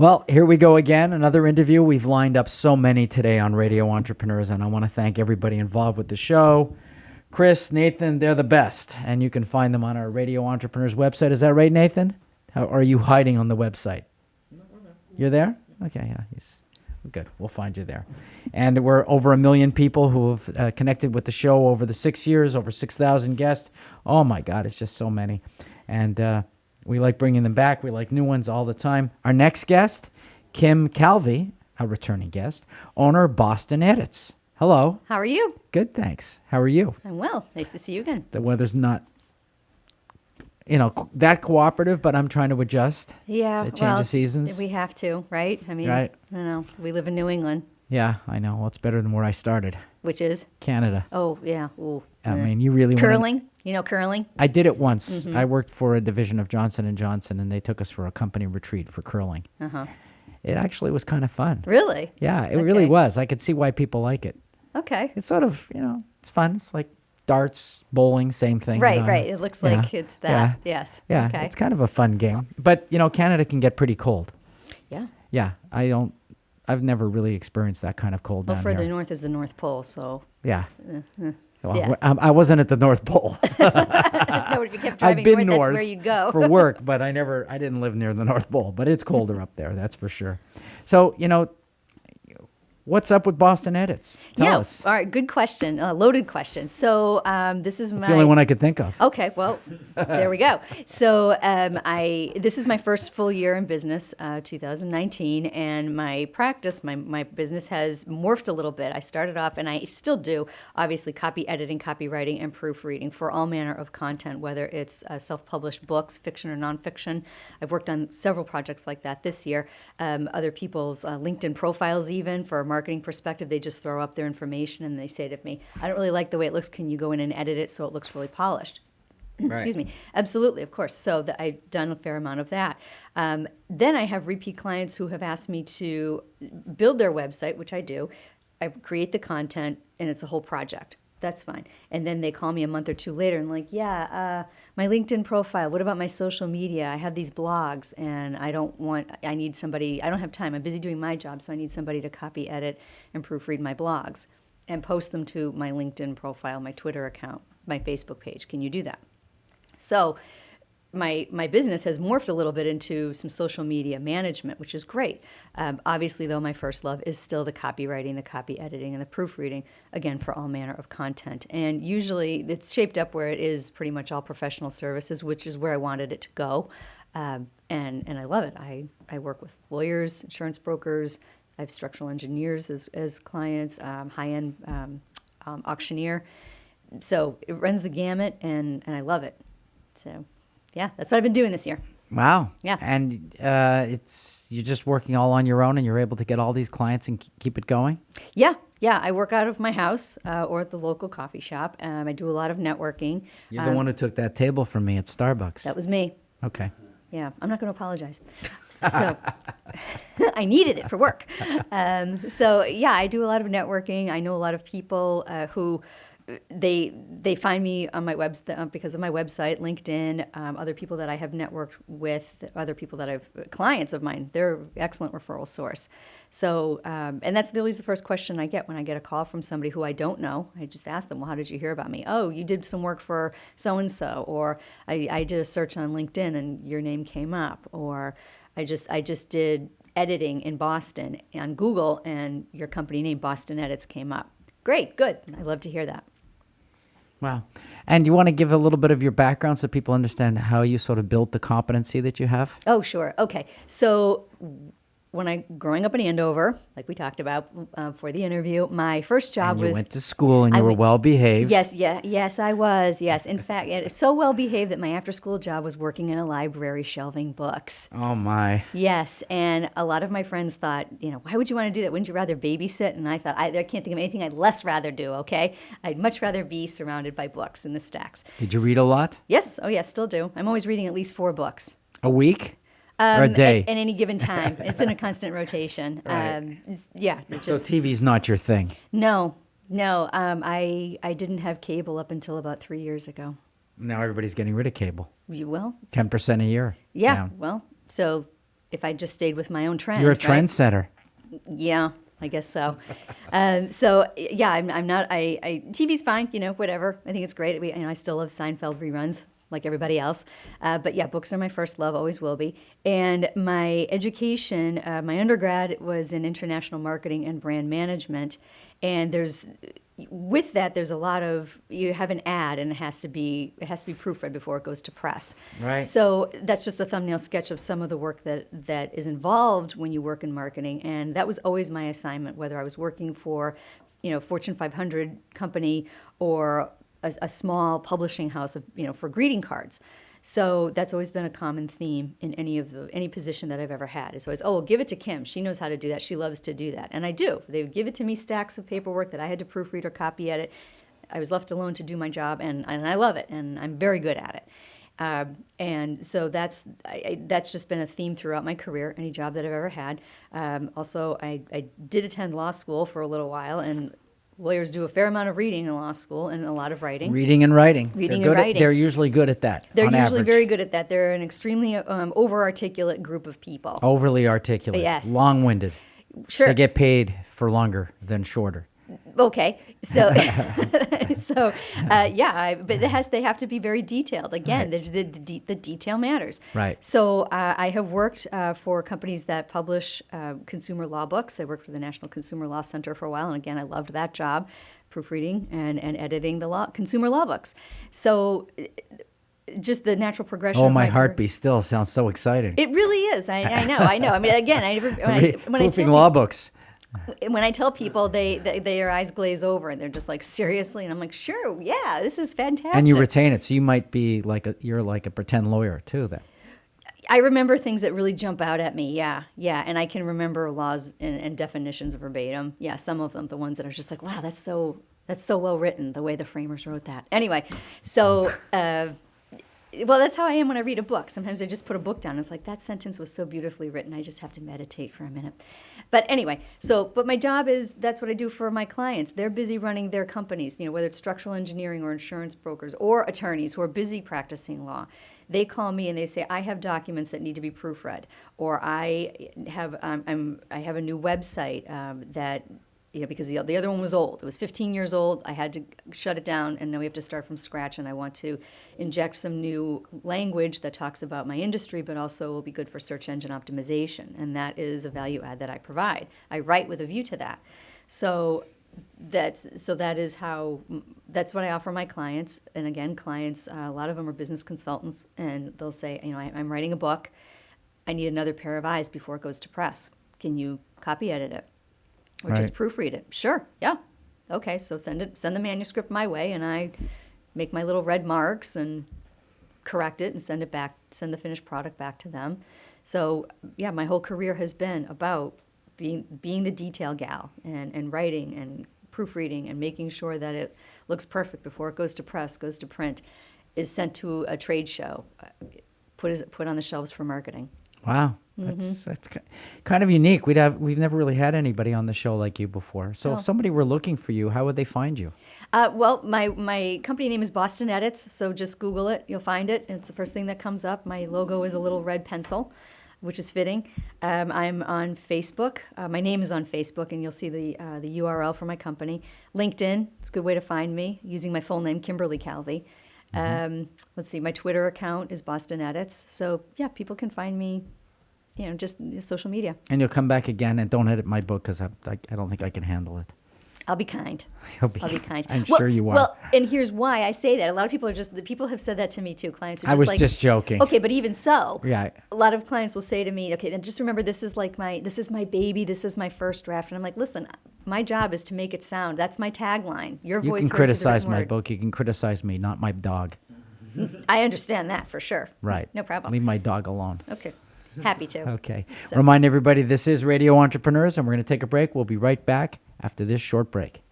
Well, here we go again. Another interview. We've lined up so many today on Radio Entrepreneurs, and I want to thank everybody involved with the show. Chris, Nathan, they're the best, and you can find them on our Radio Entrepreneurs website. Is that right, Nathan? How are you hiding on the website? No, we're there. You're there? Okay, yeah. Good. We'll find you there. And we're over 1 million people who have connected with the show over the 6 years, over 6,000 guests. Oh, my God, it's just so many. And we like bringing them back. We like new ones all the time. Our next guest, Kim Calvi, a returning guest, owner of Boston Edits. Hello. How are you? Good, thanks. How are you? I'm well. Nice to see you again. The weather's not, that cooperative, but I'm trying to adjust. Yeah. The change of seasons. We have to, right? I mean, Right. We live in New England. Yeah, I know. Well, it's better than where I started. Which is? Canada. Oh, yeah. Ooh. I mean, you really curling? You know curling? I did it once. I worked for a division of Johnson & Johnson, and they took us for a company retreat for curling. Uh-huh. It actually was kind of fun. Really? Yeah, it really was. I could see why people like it. Okay. It's sort of, it's fun. It's like darts, bowling, same thing. Right, right. It looks like it's that. Yeah. Yes. Yeah, Okay. it's kind of a fun game. But, Canada can get pretty cold. Yeah. Yeah, I've never really experienced that kind of cold Well, down further here. north is the North Pole, so. Yeah. Well, Yeah. I wasn't at the North Pole. No, if you kept driving I've been north, north that's where you'd go. for work, but I didn't live near the North Pole. But it's colder up there, that's for sure. So, what's up with Boston Edits? Tell us. All right. Good question. Loaded question. So this is It's the only one I could think of. Okay, well, there we go. So this is my first full year in business, 2019, and my practice, my business has morphed a little bit. I started off, and I still do, obviously, copy editing, copywriting, and proofreading for all manner of content, whether it's self-published books, fiction or nonfiction. I've worked on several projects like that this year. Other people's LinkedIn profiles, even for a marketing perspective, they just throw up their information and they say to me, I don't really like the way it looks. Can you go in and edit it so it looks really polished? Excuse me. Absolutely, of course. So I've done a fair amount of that. Then I have repeat clients who have asked me to build their website, which I do. I create the content, and it's a whole project. That's fine. And then they call me a month or two later and like, my LinkedIn profile, what about my social media? I have these blogs, and I need somebody, I don't have time. I'm busy doing my job, so I need somebody to copy, edit, and proofread my blogs and post them to my LinkedIn profile, my Twitter account, my Facebook page. Can you do that? So my business has morphed a little bit into some social media management, which is great. Obviously, though, my first love is still the copywriting, the copy editing, and the proofreading, again, for all manner of content. And usually it's shaped up where it is pretty much all professional services, which is where I wanted it to go. And I love it. I work with lawyers, insurance brokers. I have structural engineers as clients, high-end auctioneer. So it runs the gamut, and I love it. So, yeah, that's what I've been doing this year. Wow. Yeah. And you're just working all on your own, and you're able to get all these clients and keep it going? Yeah. I work out of my house or at the local coffee shop. I do a lot of networking. You're the one who took that table from me at Starbucks. That was me. Okay. Yeah, I'm not going to apologize. So I needed it for work. I do a lot of networking. I know a lot of people who they find me on my because of my website, LinkedIn, other people that I have networked with, other people that clients of mine. They're an excellent referral source. So, and that's always the first question I get when I get a call from somebody who I don't know. I just ask them, well, how did you hear about me? Oh, you did some work for so-and-so, or I did a search on LinkedIn and your name came up, or I just did editing in Boston on Google and your company name, Boston Edits, came up. Great, good. I love to hear that. Wow. And you want to give a little bit of your background so people understand how you sort of built the competency that you have? Oh, sure. Okay. So growing up in Andover, like we talked about for the interview, my first job was... You went to school and you were well behaved. Yes, I was. Yes. In fact, so well behaved that my after-school job was working in a library shelving books. Oh, my. Yes. And a lot of my friends thought, why would you want to do that? Wouldn't you rather babysit? And I thought, I can't think of anything I'd less rather do, okay? I'd much rather be surrounded by books in the stacks. Did you read a lot? Yes. Oh, yes, still do. I'm always reading at least 4 books. A week? Or a day? At any given time. It's in a constant rotation. Right. So TV's not your thing? No. I didn't have cable up until about 3 years ago. Now everybody's getting rid of cable. Well, 10% a year. Yeah. Down. Well, so if I just stayed with my own trend. You're a right? trendsetter. Yeah, I guess so. So yeah, I'm not. TV's fine, whatever. I think it's great. I still love Seinfeld reruns like everybody else. But yeah, books are my first love, always will be. And my education, my undergrad was in international marketing and brand management. And with that, there's a lot of, you have an ad and it has to be proofread before it goes to press. Right. So that's just a thumbnail sketch of some of the work that is involved when you work in marketing. And that was always my assignment, whether I was working for, Fortune 500 company or a small publishing house for greeting cards. So that's always been a common theme in any position that I've ever had. It's always, give it to Kim. She knows how to do that. She loves to do that. And I do. They would give it to me, stacks of paperwork that I had to proofread or copy edit. I was left alone to do my job, and I love it, and I'm very good at it. And so that's just been a theme throughout my career, any job that I've ever had. Also, I did attend law school for a little while, and lawyers do a fair amount of reading in law school and a lot of writing. Reading and writing. Reading They're and writing. They're usually good at that. They're on usually average. very good at that. They're an extremely over-articulate group of people. Overly articulate. Yes. Long-winded. Sure. They get paid for longer than shorter. Okay, so but they have to be very detailed. Again, the detail matters. Right. So I have worked for companies that publish consumer law books. I worked for the National Consumer Law Center for a while, and again, I loved that job, proofreading and editing the consumer law books. So just the natural progression. Oh, of my career. heartbeat still sounds so exciting. It really is. I know. I mean, again, when I Proofing tell law books. when I tell people, their eyes glaze over and they're just like, seriously? And I'm like, sure, yeah, this is fantastic. And you retain it, so you might be you're like a pretend lawyer too then. I remember things that really jump out at me, yeah, and I can remember laws and definitions verbatim. Yeah, some of them, the ones that are just like, wow, that's so well written, the way the framers wrote that. Anyway, so well, that's how I am when I read a book. Sometimes I just put a book down. It's like, that sentence was so beautifully written. I just have to meditate for a minute. But anyway, but my job is, that's what I do for my clients. They're busy running their companies, whether it's structural engineering or insurance brokers or attorneys who are busy practicing law. They call me and they say, I have documents that need to be proofread, or I have a new website that, because the other one was old. It was 15 years old. I had to shut it down, and now we have to start from scratch, and I want to inject some new language that talks about my industry, but also will be good for search engine optimization, and that is a value add that I provide. I write with a view to that. So that's what I offer my clients. And again, clients, a lot of them are business consultants, and they'll say, I'm writing a book. I need another pair of eyes before it goes to press. Can you copy edit it? Or just proofread it. Sure, yeah. Okay, so send the manuscript my way, and I make my little red marks and correct it and send the finished product back to them. So yeah, my whole career has been about being the detail gal and writing and proofreading and making sure that it looks perfect before it goes to press, goes to print, is sent to a trade show, put on the shelves for marketing. Wow. That's kind of unique. We've never really had anybody on the show like you before. So if somebody were looking for you, how would they find you? Well, my company name is Boston Edits, so just Google it. You'll find it. It's the first thing that comes up. My logo is a little red pencil, which is fitting. I'm on Facebook. My name is on Facebook, and you'll see the URL for my company. LinkedIn, it's a good way to find me, using my full name, Kimberly Calvi. Let's see, my Twitter account is Boston Edits. So yeah, people can find me, just social media. And you'll come back again, and don't edit my book because I don't think I can handle it. I'll be kind. I'll be kind. I'm sure you are. Well, and here's why I say that. A lot of people have said that to me too. Clients are just I was just joking. Okay, but even so, yeah. A lot of clients will say to me, okay, then just remember, this is my baby, this is my first draft. And I'm like, listen, my job is to make it sound. That's my tagline. Your voice. You can criticize my book. You can criticize me, not my dog. I understand that for sure. Right. No problem. Leave my dog alone. Okay. Happy to. Okay. So. Remind everybody, this is Radio Entrepreneurs, and we're going to take a break. We'll be right back after this short break.